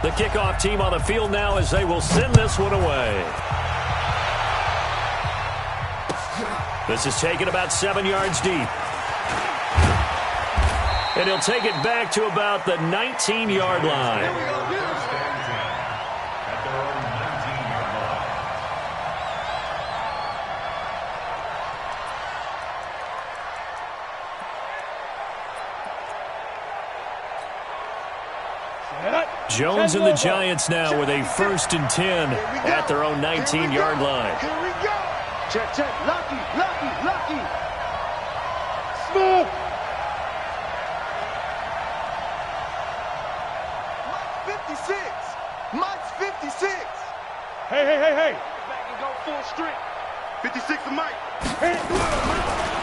The kickoff team on the field now as they will send this one away. This is taken about 7 yards deep. And he'll take it back to about the 19-yard line. Jones and the Giants now with a 1st and 10 at their own 19-yard line. Here we go. Check, check. Lucky, lucky, lucky. Smooth. 56. Mike's 56. Hey. Back and go full strength. 56 to Mike.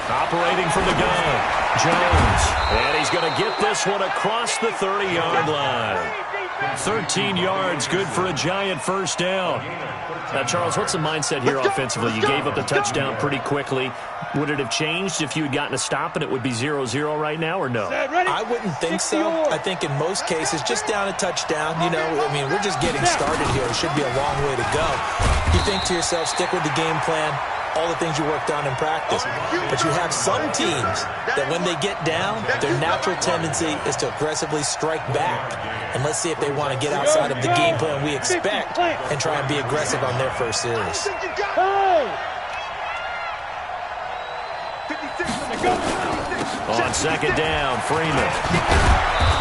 Operating from the gun, Jones. And he's going to get this one across the 30-yard line. 13 yards, good for a Giant 1st down. Now, Charles, what's the mindset here offensively? You gave up the touchdown pretty quickly. Would it have changed if you had gotten a stop and it would be 0-0 right now, or no? I wouldn't think so. I think in most cases, just down a touchdown, I mean, we're just getting started here. It should be a long way to go. You think to yourself, stick with the game plan, all the things you worked on in practice. But you have some teams that when they get down, their natural tendency is to aggressively strike back. And let's see if they want to get outside of the game plan we expect and try and be aggressive on their first series. On 2nd down, Freeman.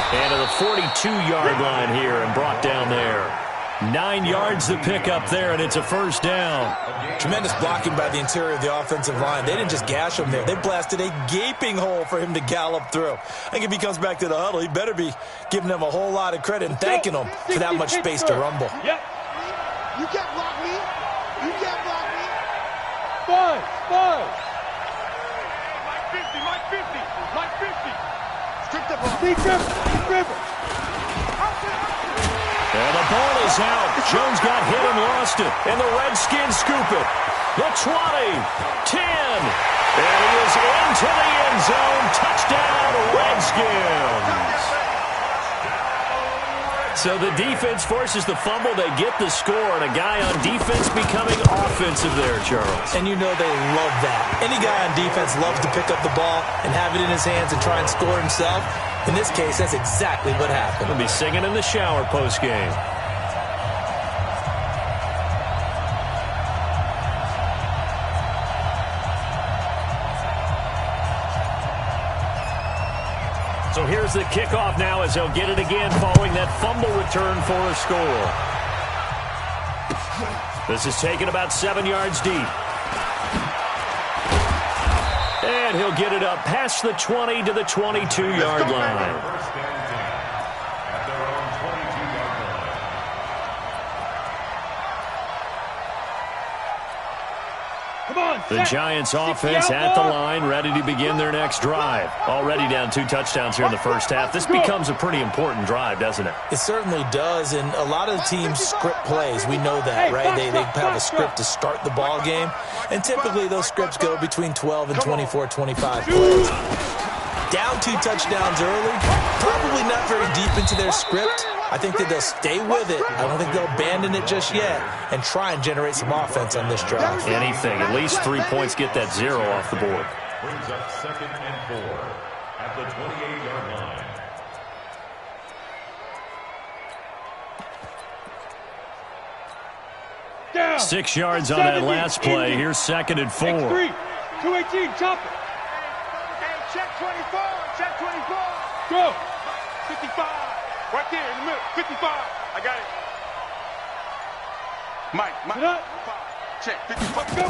And to the 42-yard line here and brought down there. 9 yards to pick up there, and it's a 1st down. Tremendous blocking by the interior of the offensive line. They didn't just gash him there. They blasted a gaping hole for him to gallop through. I think if he comes back to the huddle, he better be giving them a whole lot of credit and thanking them for that much space to rumble. Yep. You can't block me. You can't block me. 5. Mike 50. Strip the ball. Be dribble. And the ball is out. Jones got hit and lost it. And the Redskins scoop it. The 20, 10. And he is into the end zone. Touchdown, Redskins. So the defense forces the fumble. They get the score. And a guy on defense becoming offensive there, Charles. And you know they love that. Any guy on defense loves to pick up the ball and have it in his hands and try and score himself. In this case, that's exactly what happened. We'll be singing in the shower post-game. So here's the kickoff now as they'll get it again following that fumble return for a score. This is taken about 7 yards deep. And he'll get it up past the 20 to the 22-yard line. The Giants offense at the line, ready to begin their next drive. Already down 2 touchdowns here in the first half. This becomes a pretty important drive, doesn't it? It certainly does, and a lot of the teams script plays. We know that, right? They have a script to start the ball game, and typically those scripts go between 12 and 24, 25 plays. Down 2 touchdowns early, probably not very deep into their script. I think that they'll stay with it. I don't think they'll abandon it just yet and try and generate some offense on this drive. Anything. At least 3 points, get that 0 off the board. Brings up 2nd and 4 at the 28-yard line. Down. 6 yards on that last play. Here's 2nd and 4. 218, chop it. Hey, check 24, check 24. Go. 55. Right there in the middle, 55. I got it. Mike. Check, 55. Go.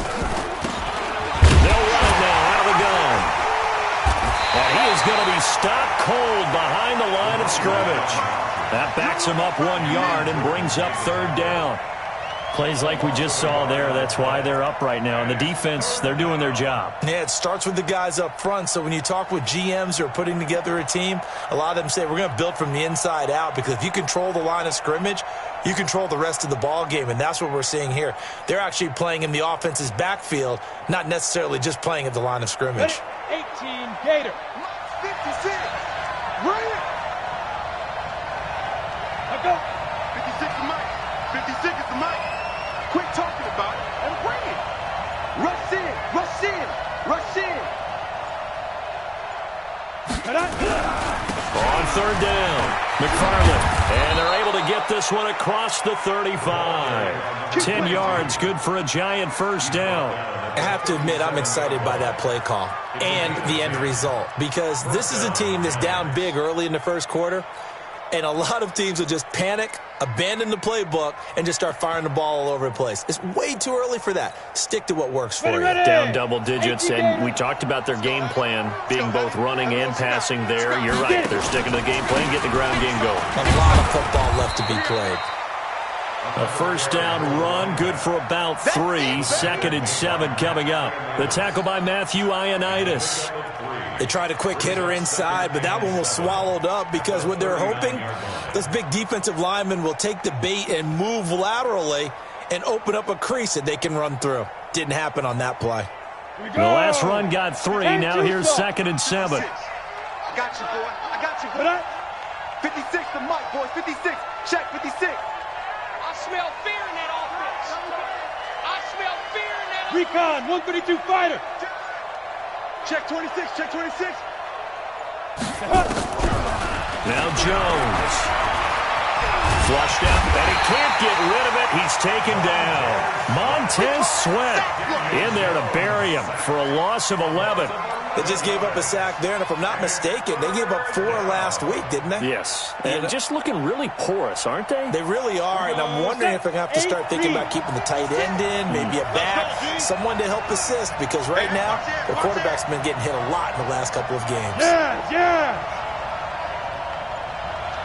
They'll run it now out of the gun. And he is going to be stopped cold behind the line of scrimmage. That backs him up 1 yard and brings up 3rd down. Plays like we just saw there. That's why they're up right now. And the defense, they're doing their job. Yeah, it starts with the guys up front. So when you talk with GMs who are putting together a team, a lot of them say we're going to build from the inside out, because if you control the line of scrimmage, you control the rest of the ball game, and that's what we're seeing here. They're actually playing in the offense's backfield, not necessarily just playing at the line of scrimmage. 18, Gator. 56. Right. Let go. On third down, McFarland. And they're able to get this one across the 35. 10 yards, good for a Giant first down. I have to admit, I'm excited by that play call and the end result, because this is a team that's down big early in the first quarter, and a lot of teams will just panic, abandon the playbook, and just start firing the ball all over the place. It's way too early for that. Stick to what works for you. Down double digits, and we talked about their game plan being both running and passing there. You're right. They're sticking to the game plan, getting the ground game going. A lot of football left to be played. A first down run, good for about 3. 2nd and 7 coming up. The tackle by Matthew Ioannidis. They tried a quick hitter inside, but that one was swallowed up because what they're hoping, this big defensive lineman will take the bait and move laterally and open up a crease that they can run through. Didn't happen on that play. The last run got 3. Now here's 2nd and 7. I got you, boy. I got you, boy. 56 to Mike, boys. 56. Check 56. I smell fear in that offense. I smell fear in that offense. Recon, 132 fighter. Check 26, check 26. Now Jones. Flushed out, and he can't get rid of it. He's taken down. Montez Sweat in there to bury him for a loss of 11. They just gave up a sack there, and if I'm not mistaken, they gave up 4 last week, didn't they? Yes, and just looking really porous, aren't they? They really are, and I'm wondering if they're going to have to start thinking about keeping the tight end in, maybe a back, someone to help assist, because right now, the quarterback's been getting hit a lot in the last couple of games. Yeah.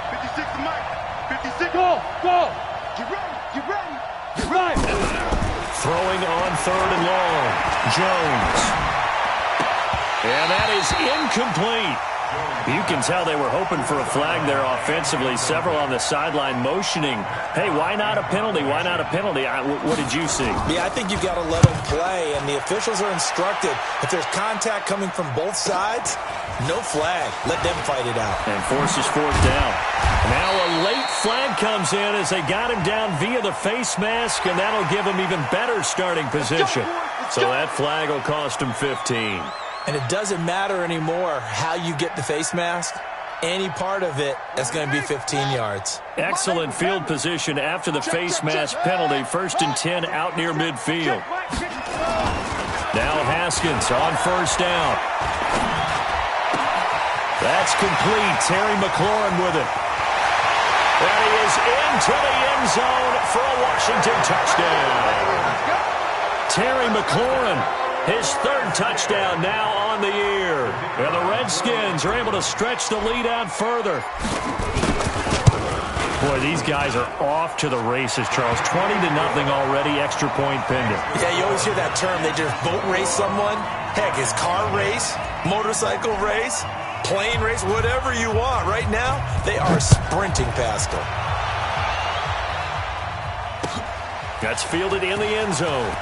56 to Mike. 56. Go. Get ready. Right. Throwing on 3rd and long. Jones. And that is incomplete. You can tell they were hoping for a flag there offensively. Several on the sideline motioning, hey, why not a penalty? Why not a penalty? What did you see? Yeah, I think you've got to let them play, and the officials are instructed, if there's contact coming from both sides, no flag. Let them fight it out. And forces 4th down. Now a late flag comes in as they got him down via the face mask, and that'll give him even better starting position. So that flag will cost him 15. And it doesn't matter anymore how you get the face mask. Any part of it, that's going to be 15 yards. Excellent field position after the face mask penalty. 1st and 10 out near midfield. Now Haskins on 1st down. That's complete. Terry McLaurin with it. And he is into the end zone for a Washington touchdown. Terry McLaurin. His 3rd touchdown now on the year. And the Redskins are able to stretch the lead out further. Boy, these guys are off to the races, Charles. 20-0 already, extra point pending. Yeah, you always hear that term. They just boat race someone. Heck, it's car race, motorcycle race, plane race, whatever you want. Right now, they are sprinting past them. That's fielded in the end zone.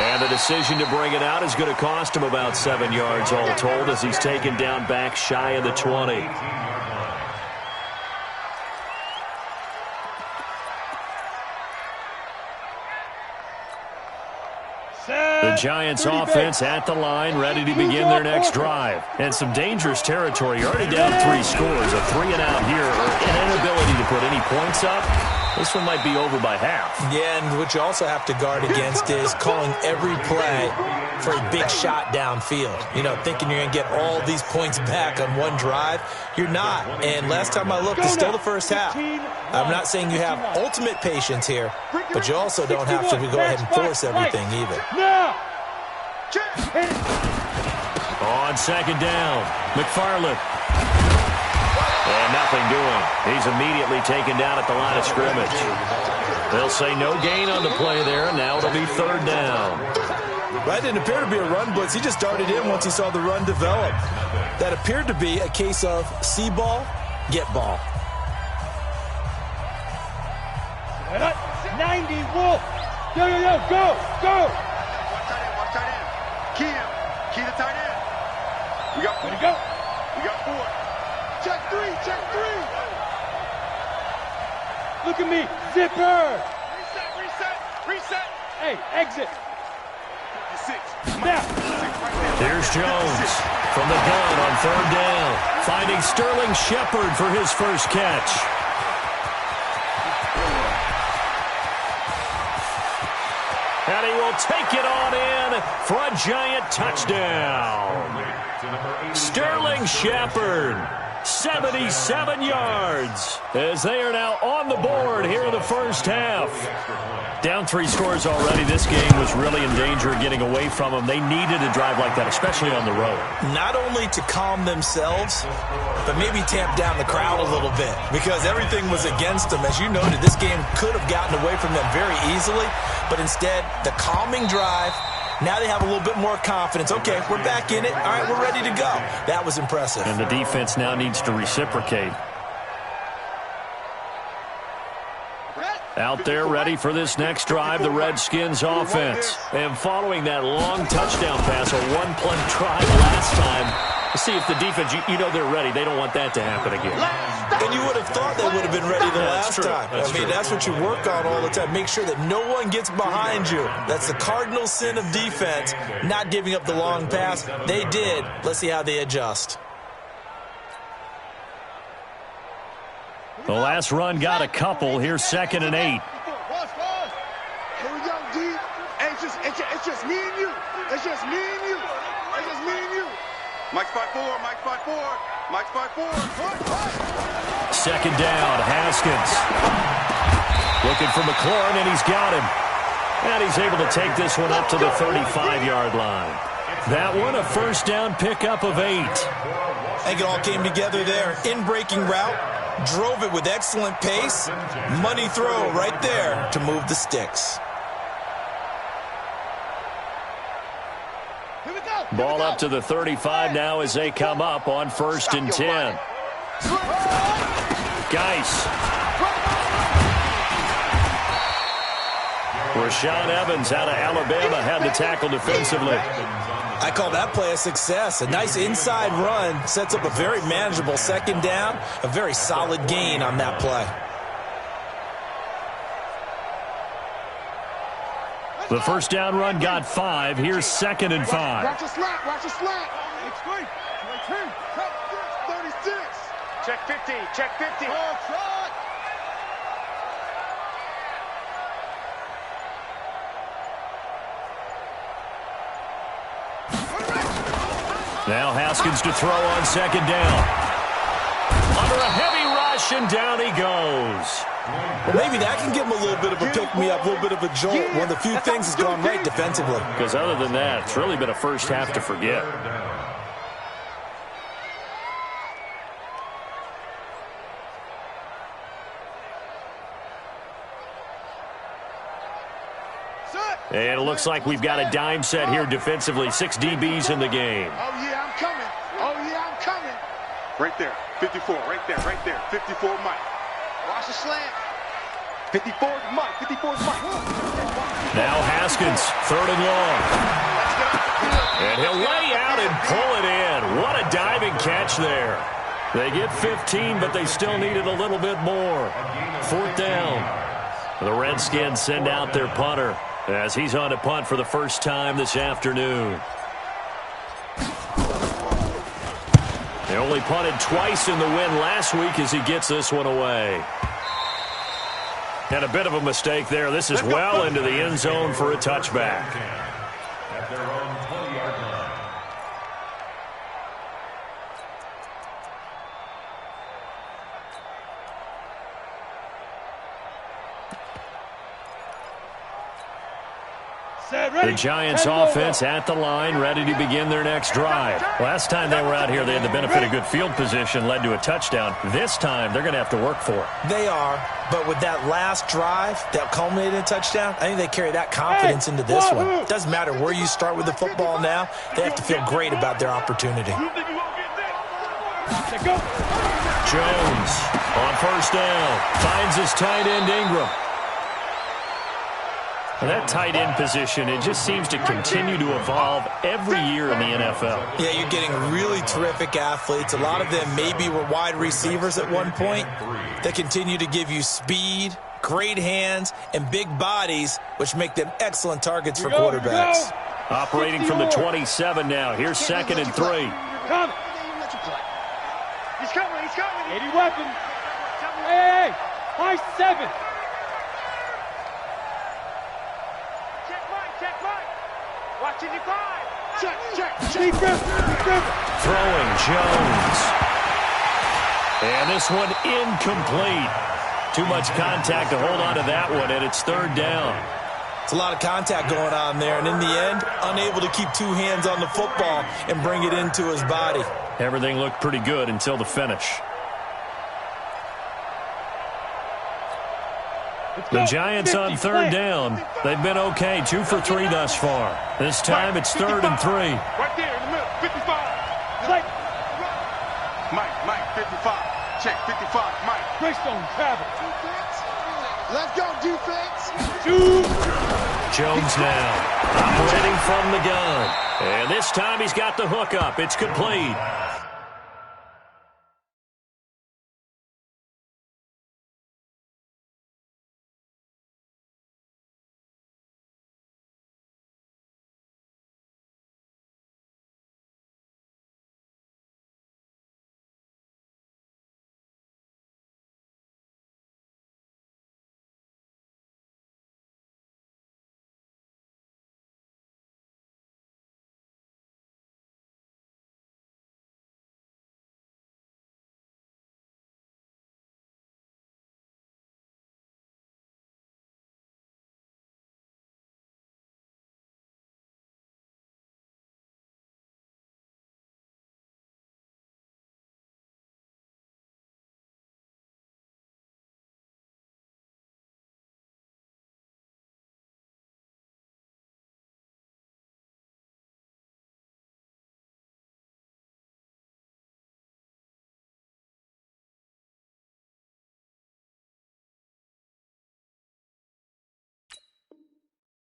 And the decision to bring it out is going to cost him about 7 yards all told as he's taken down back shy of the 20. The Giants offense at the line, ready to begin their next drive. And some dangerous territory. You're already down 3 scores. A 3 and out here, or an inability to put any points up. This one might be over by half. Yeah, and what you also have to guard against is calling every play for a big shot downfield. You know, thinking you're going to get all these points back on one drive. You're not. And last time I looked, it's still the first half. I'm not saying you have ultimate patience here, but you also don't have to go ahead and force everything either. On 2nd down, McFarland. And nothing doing. He's immediately taken down at the line of scrimmage. They'll say no gain on the play there. Now it'll be 3rd down. That didn't appear to be a run blitz. He just darted in once he saw the run develop. That appeared to be a case of see ball, get ball. 90, Wolf. Yo, go. Watch tight end. Key the tight end. We got 4. We got 4. Check 3. Look at me. Zipper. Reset. Hey, exit. 6. Now. Here's Jones. From the gun on third down. Finding Sterling Shepard for his first catch. And he will take it on in for a giant touchdown. Sterling Shepard, 77 yards, as they are now on the board here in the first half. Down 3 scores already. This game was really in danger of getting away from them. They needed a drive like that, especially on the road. Not only to calm themselves, but maybe tamp down the crowd a little bit, because everything was against them. As you noted, this game could have gotten away from them very easily, but instead, the calming drive, now they have a little bit more confidence. Okay, we're back in it. All right, we're ready to go. That was impressive. And the defense now needs to reciprocate. Out there ready for this next drive, the Redskins offense. And following that long touchdown pass, a one-play drive last time, see if the defense, you know they're ready. They don't want that to happen again. And you would have thought they would have been ready the last time. I mean, that's what you work on all the time. Make sure that no one gets behind you. That's the cardinal sin of defense, not giving up the long pass. They did. Let's see how they adjust. The last run got a couple. Here's 2nd and 8. Here we go, D. It's just me and you. It's just me and you. It's just me and you. Mike's 5-4. Mike's 5-4. Mike's 5-4. 2nd down, Haskins. Looking for McLaurin, and he's got him. And he's able to take this one up to the 35-yard line. That one, a first down pickup of 8. I think it all came together there. In-breaking route. Drove it with excellent pace. Money throw right there to move the sticks. Ball up to the 35 now as they come up on 1st and 10. Geis. Rashaan Evans out of Alabama had the tackle defensively. I call that play a success. A nice inside run sets up a very manageable 2nd down. A very solid gain on that play. The first down run got 5. Here's 2nd and 5. Watch your slap. Watch your slap. 36. Check 50. Check 50. Now Haskins to throw on 2nd down. Under a heavy rush, and down he goes. Well, maybe that can give him a little bit of a pick-me-up, a little bit of a jolt. One of the few things has gone right defensively. Because other than that, it's really been a first half to forget. And it looks like we've got a dime set here defensively. 6 DBs in the game. Oh, yeah, I'm coming. Oh, yeah, I'm coming. Right there. 54. Right there. Right there. 54 Mike. Watch the slant. 54 Mike. 54 Mike. Now Haskins, 3rd and long. And he'll lay out and pull it in. What a diving catch there. They get 15, but they still needed a little bit more. 4th down. The Redskins send out their punter as he's on to punt for the first time this afternoon. They only punted twice in the win last week as he gets this one away. And a bit of a mistake there. This is well into the end zone for a touchback. At their own 20-yard line. The Giants offense at the line, ready to begin their next drive. Last time they were out here, they had the benefit of good field position, led to a touchdown. This time, they're going to have to work for it. They are, but with that last drive that culminated in a touchdown, I think they carry that confidence into this one. It doesn't matter where you start with the football now. They have to feel great about their opportunity. Jones on 1st down, finds his tight end Ingram. And that tight end position, it just seems to continue to evolve every year in the NFL. Yeah, you're getting really terrific athletes. A lot of them maybe were wide receivers at one point. They continue to give you speed, great hands, and big bodies, which make them excellent targets for quarterbacks. Operating from the 27 now. Here's 2nd and 3. coming. He's coming, he's coming. 80 weapons. Hey, high 7. Check Mike. Watch it, 5. Check. Defense. Throwing Jones. And this one incomplete. Too much contact to hold on to that one, and it's 3rd down. It's a lot of contact going on there, and in the end, unable to keep 2 hands on the football and bring it into his body. Everything looked pretty good until the finish. The Giants on 3rd down. They've been okay, 2 for 3 thus far. This time it's 3rd and 3. Right there in the middle, 55. Mike, 55. Check, 55, Mike. Greystone, travel. Let's go, defense. 2. Jones now operating from the gun. And this time he's got the hook up. It's complete.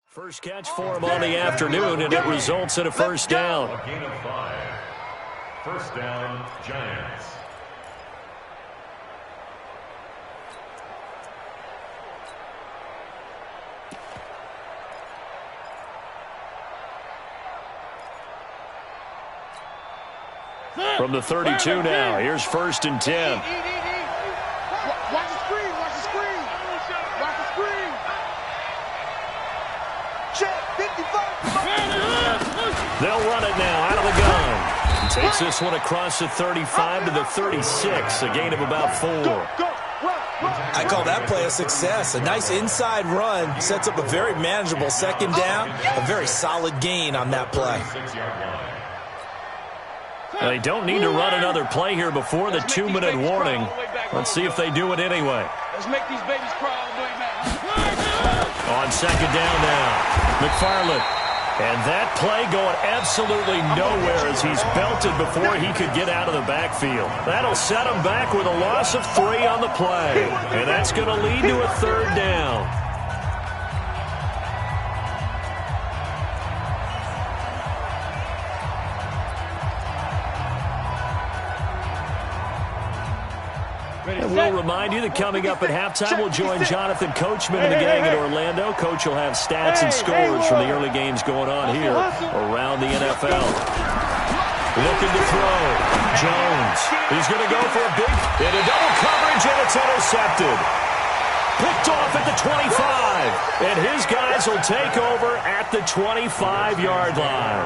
First catch for him on the afternoon, and it results in a 1st down. A gain of 5. 1st down, Giants. From the 32 now, here's 1st and 10. Watch the screen. Check, 55. They'll run it now out of the gun. Takes this one across the 35 to the 36, a gain of about 4. I call that play a success. A nice inside run sets up a very manageable 2nd down. A very solid gain on that play. They don't need to run another play here before the 2-minute warning. Let's see if they do it anyway. Let's make these babies crawl all the way back. On 2nd down now, McFarland. And that play going absolutely nowhere as he's belted before he could get out of the backfield. That'll set him back with a loss of 3 on the play. And that's going to lead to a 3rd down. And we'll remind you that coming up at halftime, we'll join Jonathan Coachman and the gang in Orlando. Coach will have stats and scores from the early games going on here around the NFL. Looking to throw. Jones. He's going to go for a big hit, a double coverage, and it's intercepted. Picked off at the 25. And his guys will take over at the 25-yard line.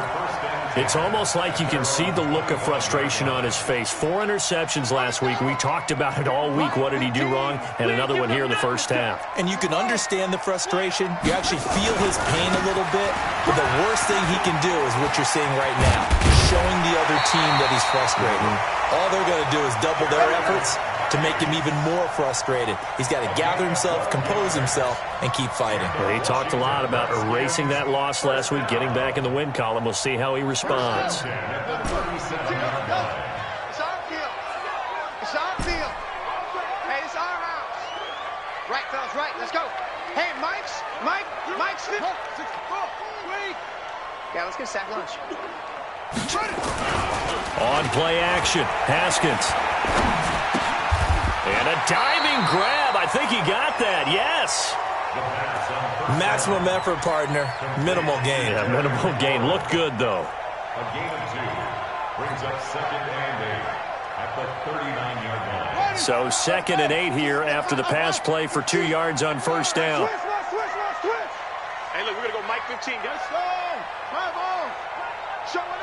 It's almost like you can see the look of frustration on his face. 4 interceptions last week. We talked about it all week. What did he do wrong? And another one here in the first half. And you can understand the frustration. You actually feel his pain a little bit. But the worst thing he can do is what you're seeing right now. Showing the other team that he's frustrated. All they're going to do is double their efforts to make him even more frustrated. He's got to gather himself, compose himself, and keep fighting. Well, he talked a lot about erasing that loss last week, getting back in the win column. We'll see how he responds. It's our field. It's our field. Hey, it's our house. Right, fellas, right. Let's go. Hey, Mike's 50. Yeah, let's get a sack lunch. On play action, Haskins. And a diving grab. I think he got that. Yes. Maximum effort, partner. Minimal gain. Yeah, minimal gain. Looked good, though. A gain of 2. brings up 2nd and 8 at the 39-yard line. So 2nd and 8 here after the pass play for 2 yards on first down. Hey, look, we're going to go Mike 15. Guys, come on. Show it.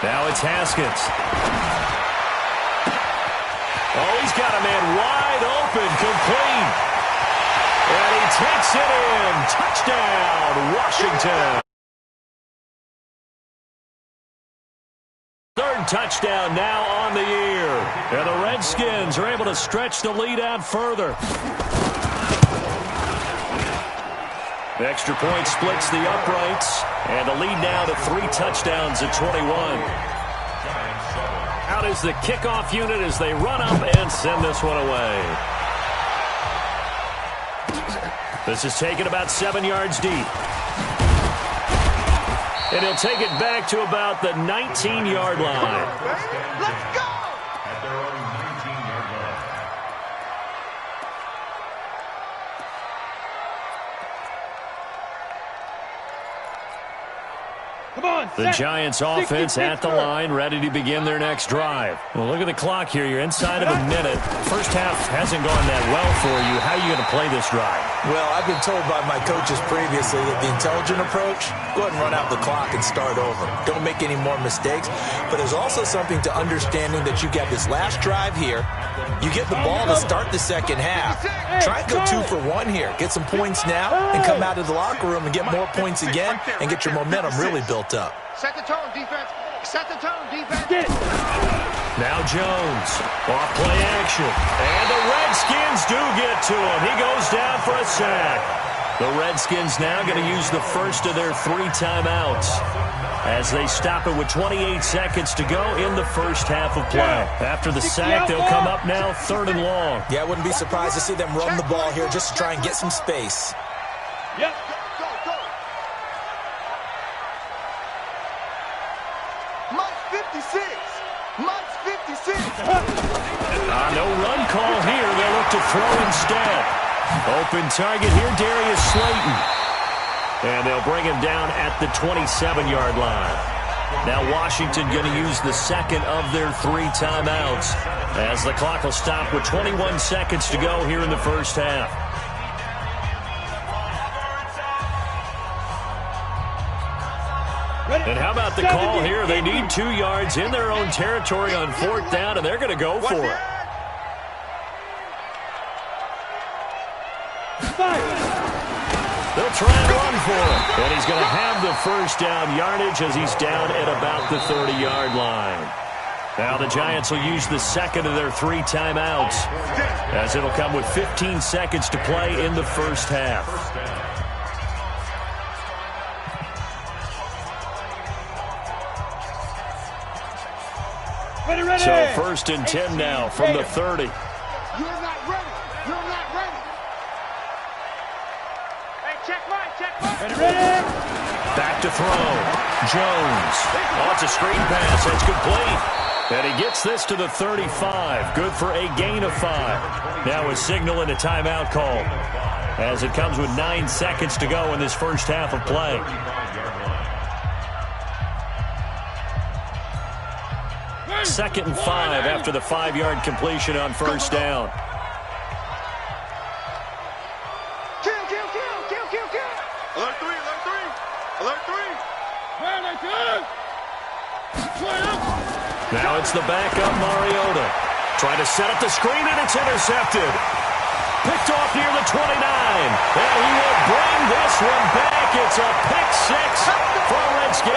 Now it's Haskins. Oh, he's got a man wide open, complete. And he takes it in. Touchdown, Washington. Third touchdown now on the year. And the Redskins are able to stretch the lead out further. The extra point splits the uprights. And the lead now to 3 touchdowns at 21. Out is the kickoff unit as they run up and send this one away. This is taken about 7 yards deep. And he'll take it back to about the 19-yard line. Let's go! At their own 19-yard line. Come on, The Giants offense at the line, ready to begin their next drive. Well, look at the clock here. You're inside of a minute. First half hasn't gone that well for you. How are you going to play this drive? Well, I've been told by my coaches previously that the intelligent approach, go ahead and run out the clock and start over. Don't make any more mistakes. But there's also something to understanding that you got this last drive here. You get the ball to start the second half. Try and go 2 for 1 here. Get some points now and come out of the locker room and get more points again and get your momentum really built up. Set the tone, defense. Set the tone, defense. Now Jones, off play action. And the Redskins do get to him. He goes down for a sack. The Redskins now going to use the first of their 3 timeouts as they stop it with 28 seconds to go in the first half of play. After the sack, they'll come up now 3rd and long. Yeah, I wouldn't be surprised to see them run the ball here just to try and get some space. Yep. Go. Mike's 56. No run call here. They'll look to throw instead. Open target here, Darius Slayton. And they'll bring him down at the 27-yard line. Now Washington going to use the second of their 3 timeouts as the clock will stop with 21 seconds to go here in the first half. And how about the call here? They need 2 yards in their own territory on 4th down, and they're going to go for it. They'll try and run for it. And he's going to have the first down yardage as he's down at about the 30-yard line. Now the Giants will use the second of their 3 timeouts as it'll come with 15 seconds to play in the first half. So 1st and 10 now from the 30. You're not ready. Hey, check Mike. Ready. Back to throw. Jones. Oh, it's a screen pass. That's complete. And he gets this to the 35. Good for a gain of 5. Now a signal and a timeout call as it comes with 9 seconds to go in this first half of play. Second and 5 after the 5-yard completion on first down. Kill. Alert 3. Now it's the backup Mariota. Trying to set up the screen, and it's intercepted. Picked off near the 29. And he will bring this one back. It's a pick 6 for Redskins.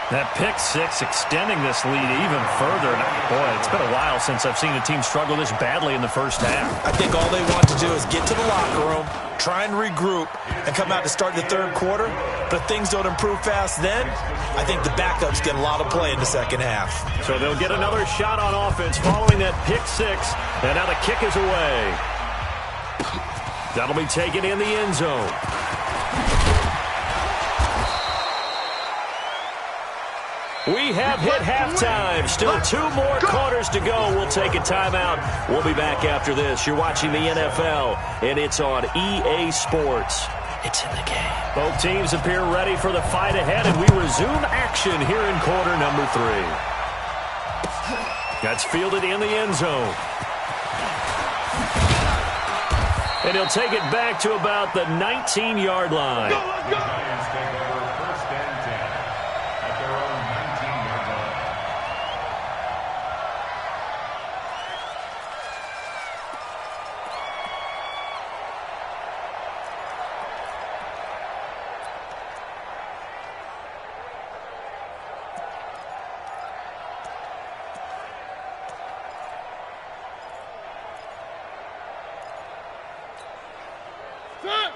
That pick 6 extending this lead even further. Boy, it's been a while since I've seen a team struggle this badly in the first half. I think all they want to do is get to the locker room, try and regroup, and come out to start the 3rd quarter. But if things don't improve fast then, I think the backups get a lot of play in the second half. So they'll get another shot on offense following that pick 6. And now the kick is away. That'll be taken in the end zone. We have hit halftime. Still 2 more quarters to go. We'll take a timeout. We'll be back after this. You're watching the NFL, and it's on EA Sports. It's in the game. Both teams appear ready for the fight ahead, and we resume action here in quarter number 3. That's fielded in the end zone. And he'll take it back to about the 19-yard line. The Giants take over 1st and 10 at their own 19-yard line.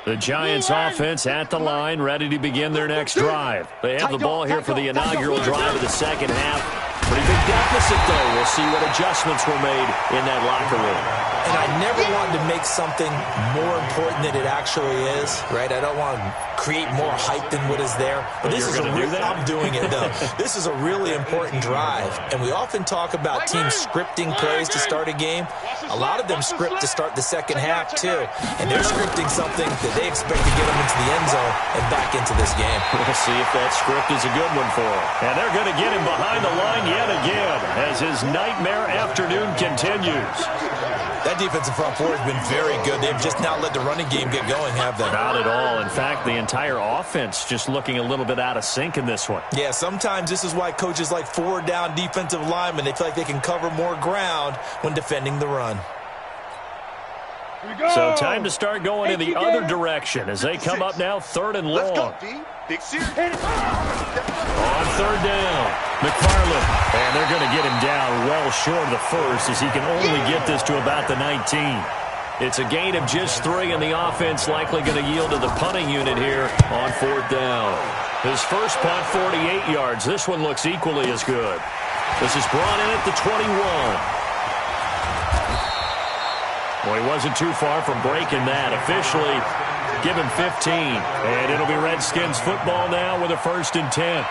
The Giants offense at the line, ready to begin their next drive. They have the ball here for the inaugural drive of the second half. Pretty big deficit, though. We'll see what adjustments were made in that locker room. And I never wanted to make something more important than it actually is, right? I don't want to create more hype than what is there. But this is I'm doing it, though. This is a really important drive. And we often talk about teams scripting plays to start a game. A lot of them script to start the second half, too. And they're scripting something that they expect to get them into the end zone and back into this game. We'll see if that script is a good one for them. And they're going to get him behind the line yet again as his nightmare afternoon continues. That defensive front four has been very good. They've just not let the running game get going, have they? Not at all. In fact, the entire offense just looking a little bit out of sync in this one. Yeah, sometimes this is why coaches like forward-down defensive linemen, they feel like they can cover more ground when defending the run. So time to start going in the other direction as they come up now 3rd and long. Let's go, D. Big series. On 3rd down, McFarland. And they're going to get him down well short of the first as he can only get this to about the 19. It's a gain of just 3, and the offense likely going to yield to the punting unit here on 4th down. His first punt, 48 yards. This one looks equally as good. This is brought in at the 21. Well, he wasn't too far from breaking that. Officially, give him 15. And it'll be Redskins football now with a 1st and 10.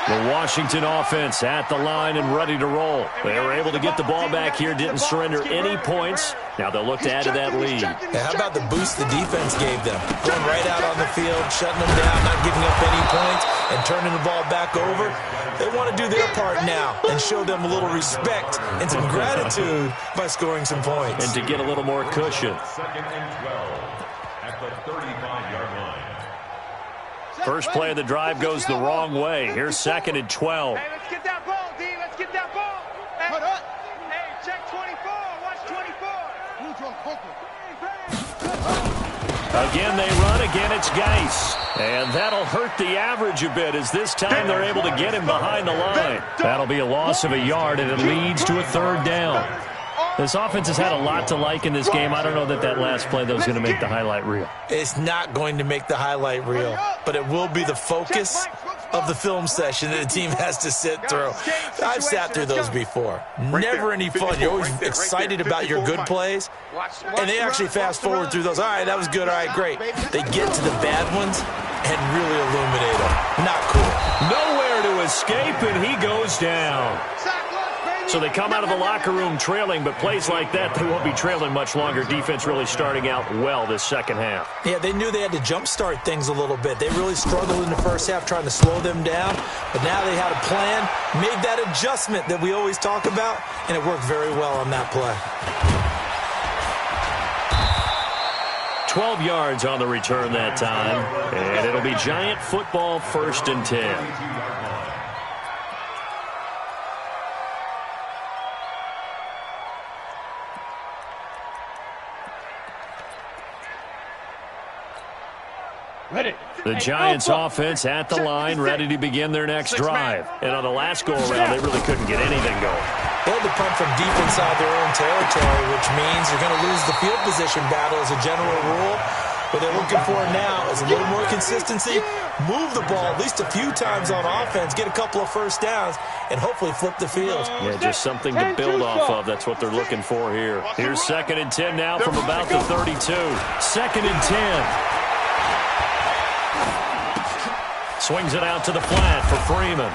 The Washington offense at the line and ready to roll. They were able to get the ball back here, didn't surrender any points. Now they'll look to add to that lead. Yeah, how about the boost the defense gave them? Going right out on the field, shutting them down, not giving up any points, and turning the ball back over. They want to do their part now and show them a little respect and some gratitude by scoring some points. And to get a little more cushion. 2nd and 12 at the 35-yard line. First play of the drive goes the wrong way. Here's 2nd and 12. Hey, let's get that ball, D. Let's get that ball. Hey, check 24. Watch 24. Again, they run. Again, it's Geis. And that'll hurt the average a bit as this time they're able to get him behind the line. That'll be a loss of a yard, and it leads to a 3rd down. This offense has had a lot to like in this game. I don't know that that last play, though, is going to make the highlight reel. It's not going to make the highlight reel, but it will be the focus of the film session that the team has to sit through. I've sat through those before. Never any fun. You're always excited about your good plays, and they actually fast forward through those. All right, that was good. All right, great. They get to the bad ones and really illuminate them. Not cool. Nowhere to escape, and he goes down. So they come out of the locker room trailing, but plays like that, they won't be trailing much longer. Defense really starting out well this second half. Yeah, they knew they had to jumpstart things a little bit. They really struggled in the first half trying to slow them down, but now they had a plan, made that adjustment that we always talk about, and it worked very well on that play. 12 yards on the return that time, and it'll be Giant football 1st and 10. The Giants offense at the line, ready to begin their next drive. And on the last go-around, they really couldn't get anything going. They had to punt from deep inside their own territory, which means you're going to lose the field position battle as a general rule. What they're looking for now is a little more consistency, move the ball at least a few times on offense, get a couple of first downs, and hopefully flip the field. Yeah, just something to build off of. That's what they're looking for here. Here's 2nd and 10 now from about the 32. 2nd and 10. Swings it out to the flat for Freeman.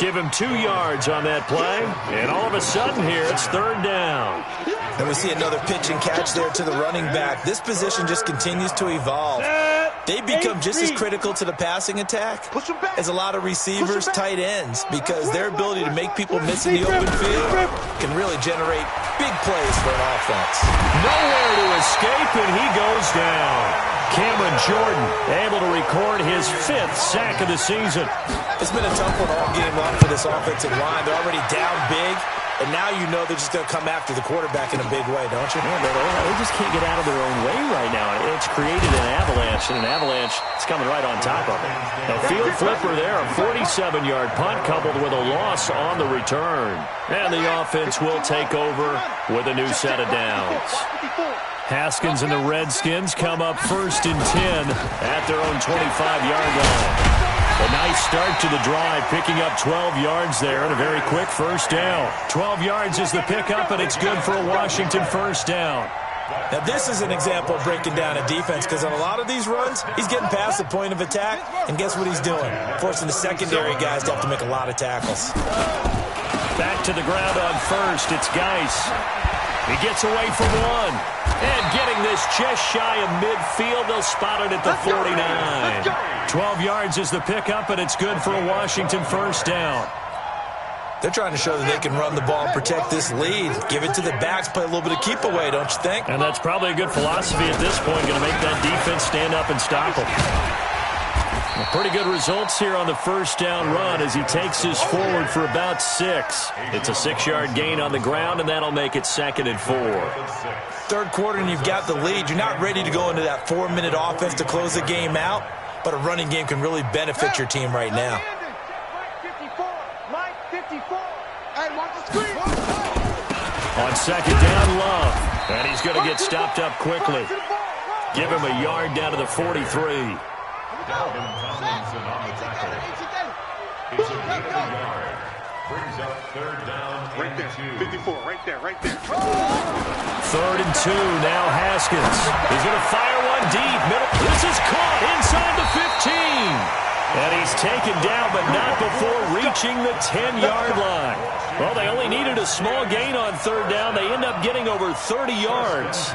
Give him 2 yards on that play. And all of a sudden here, it's 3rd down. And we see another pitch and catch there to the running back. This position just continues to evolve. They become just as critical to the passing attack as a lot of receivers, tight ends, because their ability to make people miss in the open field can really generate big plays for an offense. Nowhere to escape, and he goes down. Cameron Jordan able to record his 5th sack of the season. It's been a tough one all game long for this offensive line. They're already down big, and now you know they're just going to come after the quarterback in a big way, don't you? Yeah, they just can't get out of their own way right now. It's created an avalanche, and an avalanche is coming right on top of it. A field flipper there, a 47-yard punt coupled with a loss on the return. And the offense will take over with a new set of downs. Haskins and the Redskins come up 1st and 10 at their own 25-yard line. A nice start to the drive, picking up 12 yards there and a very quick 1st down. 12 yards is the pickup, and it's good for a Washington 1st down. Now, this is an example of breaking down a defense, because on a lot of these runs, he's getting past the point of attack, and guess what he's doing? Forcing the secondary guys to have to make a lot of tackles. Back to the ground on 1st, it's Geis. He gets away from 1. And getting this just shy of midfield, they'll spot it at the 49. 12 yards is the pickup, and it's good for a Washington 1st down. They're trying to show that they can run the ball and protect this lead. Give it to the backs, play a little bit of keep away, don't you think? And that's probably a good philosophy at this point, going to make that defense stand up and stop them. Well, pretty good results here on the 1st down run as he takes us forward for about 6. It's a 6-yard gain on the ground, and that'll make it 2nd and 4. 3rd quarter, and you've got the lead. You're not ready to go into that 4-minute offense to close the game out, but a running game can really benefit your team right now. On 2nd down, Love. And he's going to get stopped up quickly. Give him a yard down to the 43. Dalvin Tomlinson on the tackle. It's a 50-yard. Brings up 3rd down. Right there. 54. Right there. 3rd and 2. Now Haskins. He's going to fire one deep. Middle. This is caught inside the 15. And he's taken down, but not before reaching the 10-yard line. Well, they only needed a small gain on 3rd down. They end up getting over 30 yards.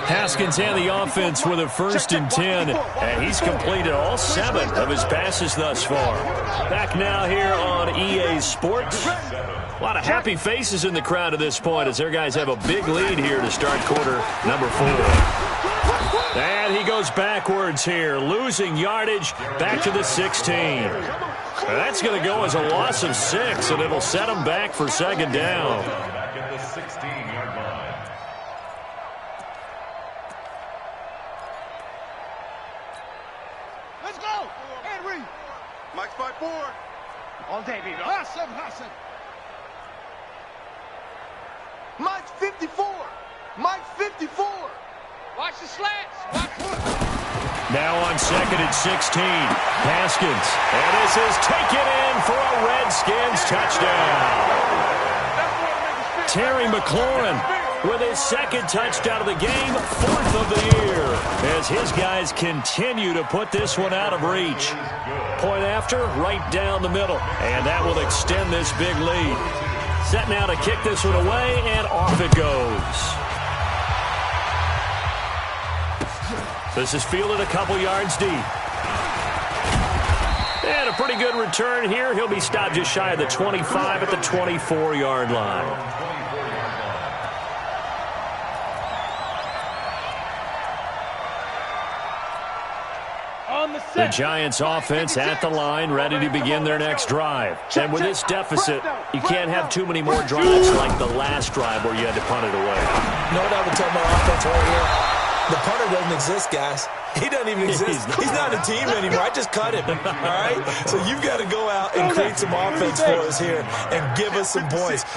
Haskins and the offense with a 1st and 10. And he's completed all 7 of his passes thus far. Back now here on EA Sports. A lot of happy faces in the crowd at this point as their guys have a big lead here to start quarter number 4. And he goes backwards here, losing yardage back to the 16. That's going to go as a loss of 6, and it'll set him back for 2nd down. Back at the 16-yard line. Let's go. Henry. Mike's by 4. All day, baby. Hassan. Mike's 54. Mike's 54. Watch the slants. Now on 2nd and 16, Haskins. And this is taken in for a Redskins touchdown. Terry McLaurin with his 2nd touchdown of the game, 4th of the year, as his guys continue to put this one out of reach. Point after, right down the middle, and that will extend this big lead. Set now to kick this one away, and off it goes. This is fielded a couple yards deep. And a pretty good return here. He'll be stopped just shy of the 25 at the 24-yard line. The Giants offense at the line, ready to begin their next drive. And with this deficit, you can't have too many more drives like the last drive where you had to punt it away. You know what I would tell my offense right here? The punter doesn't exist, guys. He doesn't even exist. He's not a team anymore. I just cut him, all right? So you've got to go out and create some offense for us here and give us some points.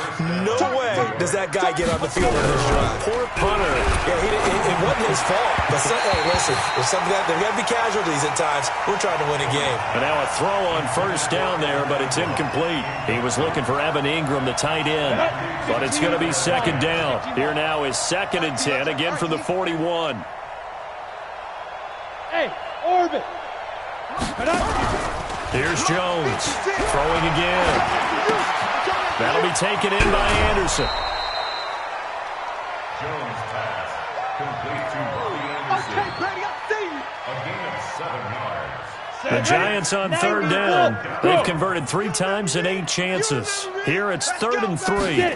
No way does that guy get on the field on this drive. Poor punter. Yeah, it wasn't his fault. But hey, listen, there's got to be casualties at times. We're trying to win a game. And now a throw on 1st down there, but it's incomplete. He was looking for Evan Ingram, the tight end. But it's going to be 2nd down. Here now is 2nd and 10, again from the 41. Hey, Orbit. Here's Jones, throwing again. That'll be taken in by Anderson. Jones pass. Complete to Robbie Anderson. A gain of 7 yards. The Giants on third down. They've converted 3 times in 8 chances. Here it's 3rd and 3.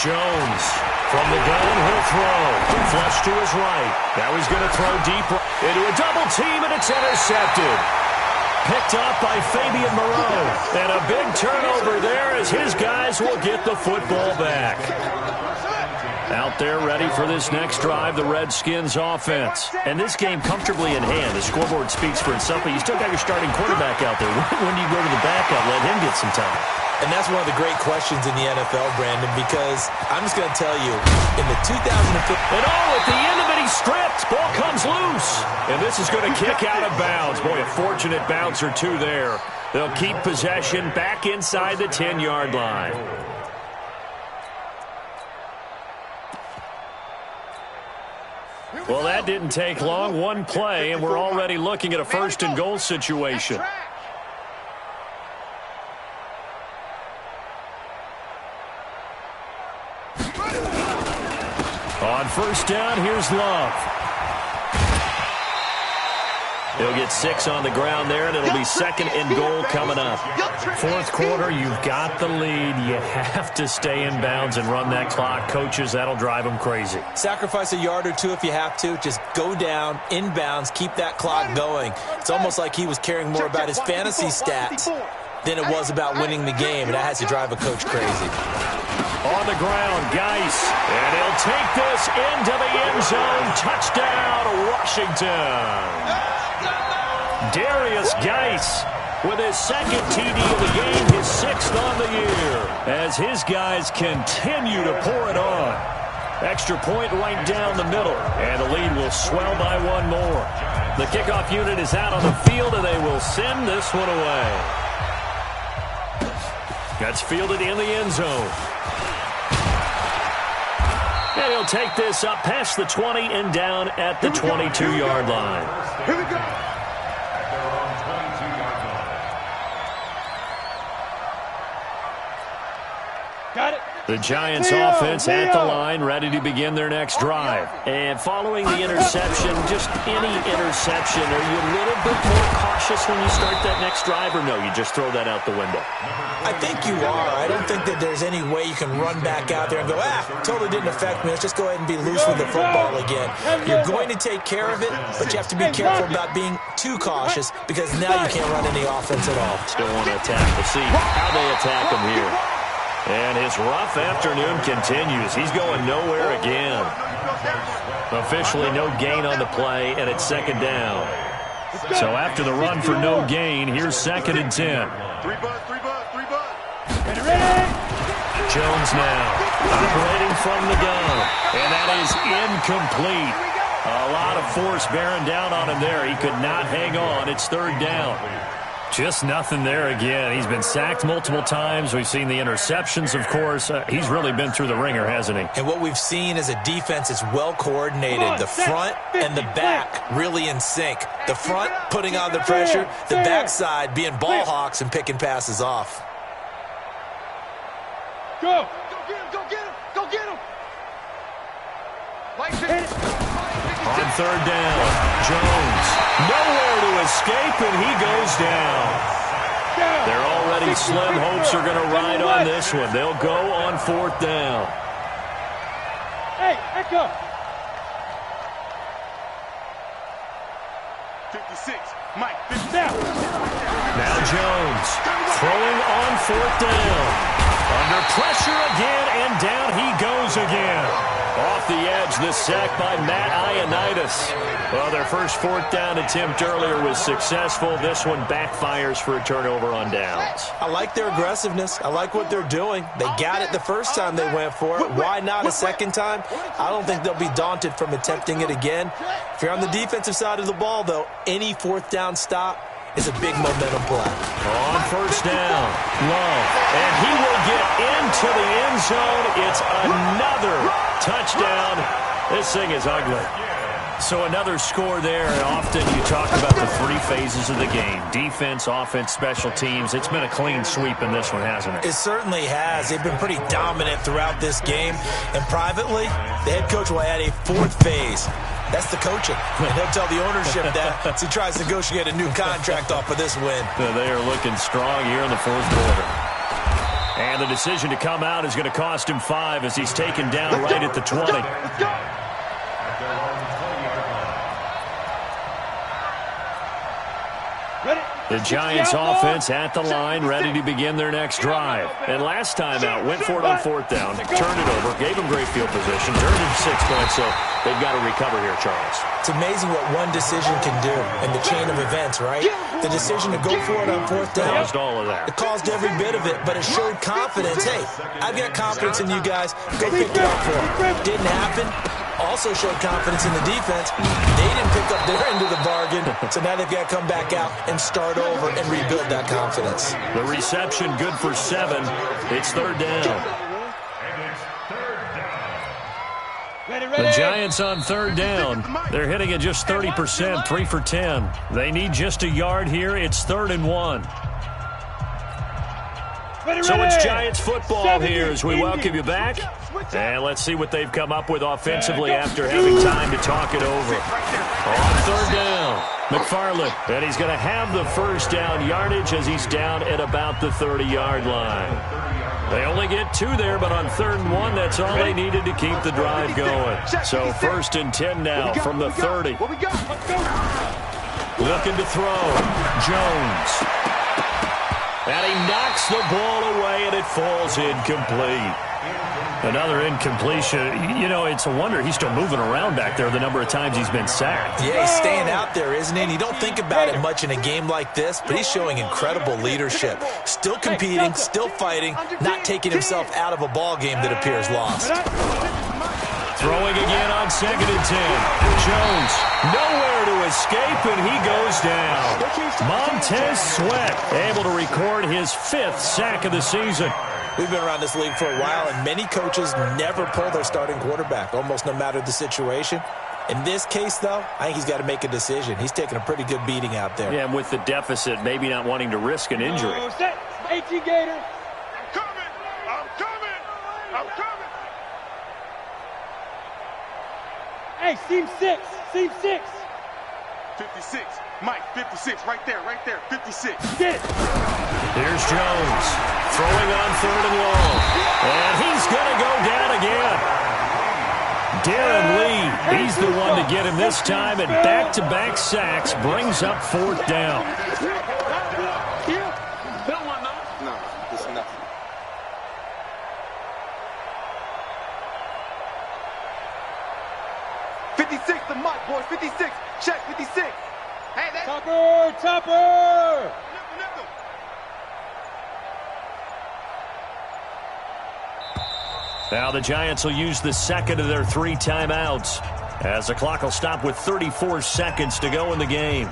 Jones from the gun, he'll throw. Flush to his right. Now he's going to throw deep into a double team, and it's intercepted. Picked up by Fabian Moreau. And a big turnover there as his guys will get the football back. Out there ready for this next drive, the Redskins offense. And this game comfortably in hand. The scoreboard speaks for itself, but you still got your starting quarterback out there. When do you go to the backup? Let him get some time. And that's one of the great questions in the NFL, Brandon, because I'm just going to tell you, in the 2015... And at the end of it, he's stripped. Ball comes loose. And this is going to kick out of bounds. Boy, a fortunate bounce or two there. They'll keep possession back inside the 10-yard line. Well, that didn't take long. One play, and we're already looking at a 1st and goal situation. On 1st down, here's Love. He'll get 6 on the ground there, and it'll be 2nd and goal coming up. 4th quarter, you've got the lead. You have to stay in bounds and run that clock. Coaches, that'll drive them crazy. Sacrifice a yard or two if you have to. Just go down, in bounds, keep that clock going. It's almost like he was caring more about his fantasy stats than it was about winning the game, and that has to drive a coach crazy. On the ground, Geis, and he'll take this into the end zone. Touchdown, Washington. Darius Geis with his 2nd TD of the game, his 6th on the year, as his guys continue to pour it on. Extra point right down the middle, and the lead will swell by 1 more. The kickoff unit is out on the field, and they will send this one away. That's fielded in the end zone. And he'll take this up past the 20 and down at the 22-yard line. Here we go. At their own 22-yard line. Got it. The Giants offense at the line, ready to begin their next drive. And following the interception, just any interception, are you a little bit more cautious when you start that next drive, or no, you just throw that out the window? I think you are. I don't think that there's any way you can run back out there and go, totally didn't affect me. Let's just go ahead and be loose with the football again. You're going to take care of it, but you have to be careful about being too cautious because now you can't run any offense at all. Still want to attack. We'll see how they attack him here. And his rough afternoon continues. He's going nowhere again. Officially no gain on the play, and it's 2nd down. So after the run for no gain, here's 2nd and 10. 3 buzz. Jones now operating from the gun, and that is incomplete. A lot of force bearing down on him there. He could not hang on. It's 3rd down. Just nothing there again. He's been sacked multiple times. We've seen the interceptions, of course. He's really been through the ringer, hasn't he? And what we've seen is a defense that's well coordinated. The front and the back really in sync. The front putting on the pressure, the backside being ball hawks and picking passes off. Go. Go get him. Go get him. On 3rd down, Jones nowhere to escape, and he goes down. Their already slim hopes are going to ride on this one. They'll go on 4th down. Hey, echo. 56. Mike, 50 down. Now Jones throwing on 4th down. Under pressure again, and down he goes again. Off the edge, the sack by Matt Ioannidis. Well, their first 4th down attempt earlier was successful. This one backfires for a turnover on downs. I like their aggressiveness. I like what they're doing. They got it the first time they went for it. Why not a 2nd time? I don't think they'll be daunted from attempting it again. If you're on the defensive side of the ball, though, any 4th down stop is a big momentum play. On 1st down, Love, and he will get into the end zone. It's another touchdown. This thing is ugly. So another score there. Often you talk about the three phases of the game. Defense, offense, special teams. It's been a clean sweep in this one, hasn't it? It certainly has. They've been pretty dominant throughout this game. And privately, the head coach will add a fourth phase. That's the coaching. And he'll tell the ownership that as he tries to negotiate a new contract off of this win. They are looking strong here in the fourth quarter. And the decision to come out is going to cost him 5 as he's taken down right at the 20. Let's go. The Giants offense at the line, ready to begin their next drive. And last time out, went for it on fourth down, turned it over, gave them great field position, turned it to 6 points, so they've got to recover here, Charles. It's amazing what one decision can do in the chain of events, right? The decision to go for it on fourth down. Caused all of that. It caused every bit of it, but it showed confidence. Hey, I've got confidence in you guys. Go pick it up for them. Didn't happen. Also showed confidence in the defense. They didn't pick up their end of the bargain, so now they've got to come back out and start over and rebuild that confidence. The reception good for 7. It's third down. The Giants on third down. They're hitting at just 30%, 3 for 10. They need just a yard here. It's 3rd and 1. So it's Giants football here as we welcome you back. And let's see what they've come up with offensively after having time to talk it over. On third down, McFarland. And he's going to have the first down yardage as he's down at about the 30-yard line. They only get 2 there, but on 3rd and 1, that's all they needed to keep the drive going. So 1st and 10 now from the 30. Looking to throw. Jones. And he knocks the ball away, and it falls incomplete. Another incompletion. You know, it's a wonder he's still moving around back there the number of times he's been sacked. Yeah, he's staying out there, isn't he? And you don't think about it much in a game like this, but he's showing incredible leadership. Still competing, still fighting, not taking himself out of a ball game that appears lost. Throwing again on 2nd and 10. Jones, nowhere to escape, and he goes down. Montez Sweat able to record his 5th sack of the season. We've been around this league for a while, and many coaches never pull their starting quarterback, almost no matter the situation. In this case, though, I think he's got to make a decision. He's taking a pretty good beating out there. Yeah, and with the deficit, maybe not wanting to risk an injury. 18 Gator. I'm coming. I'm coming. I'm coming. Hey, seam 6. Seam 6. 56. Mike, 56. Right there. 56. Get it. Here's Jones. Throwing on 3rd and long. And he's going to go down again. Darren Lee, he's the one to get him this time, and back-to-back sacks brings up 4th down. No, this is nothing. The Mike, boys. 56. Check, 56. Hey, that's... Topper! Now the Giants will use the 2nd of their 3 timeouts as the clock will stop with 34 seconds to go in the game.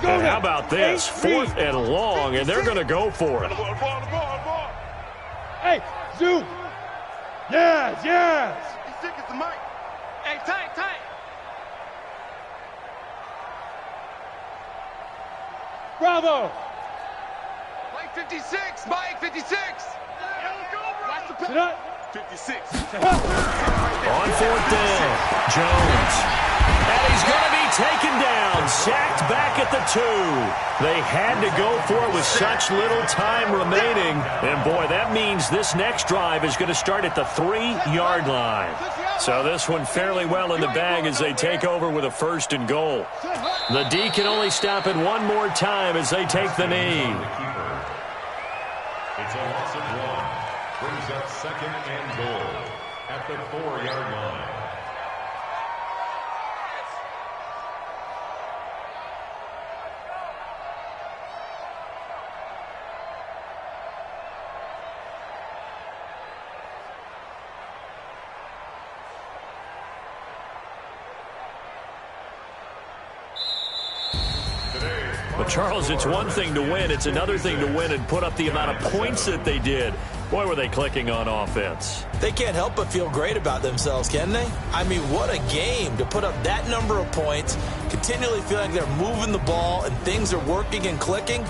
And how about this? 4th and long, and they're going to go for it. Hey, zoom. Yes. 56 is the Mike. Hey, tight. Bravo. Mike 56. Mike 56. Watch the Sit up. 56. On 4th down, Jones. And he's going to be taken down, sacked back at the 2. They had to go for it with such little time remaining. And, boy, that means this next drive is going to start at the 3-yard line. So this one fairly well in the bag as they take over with a 1st and goal. The D can only stop it one more time as they take the knee. It's a loss of 1. Brings up 2nd and goal at the 4-yard line. Today's Well, Charles, it's one thing to win. It's another thing to win and put up the amount of points that they did. Boy, were they clicking on offense. They can't help but feel great about themselves, can they? I mean, what a game to put up that number of points, continually feeling like they're moving the ball and things are working and clicking.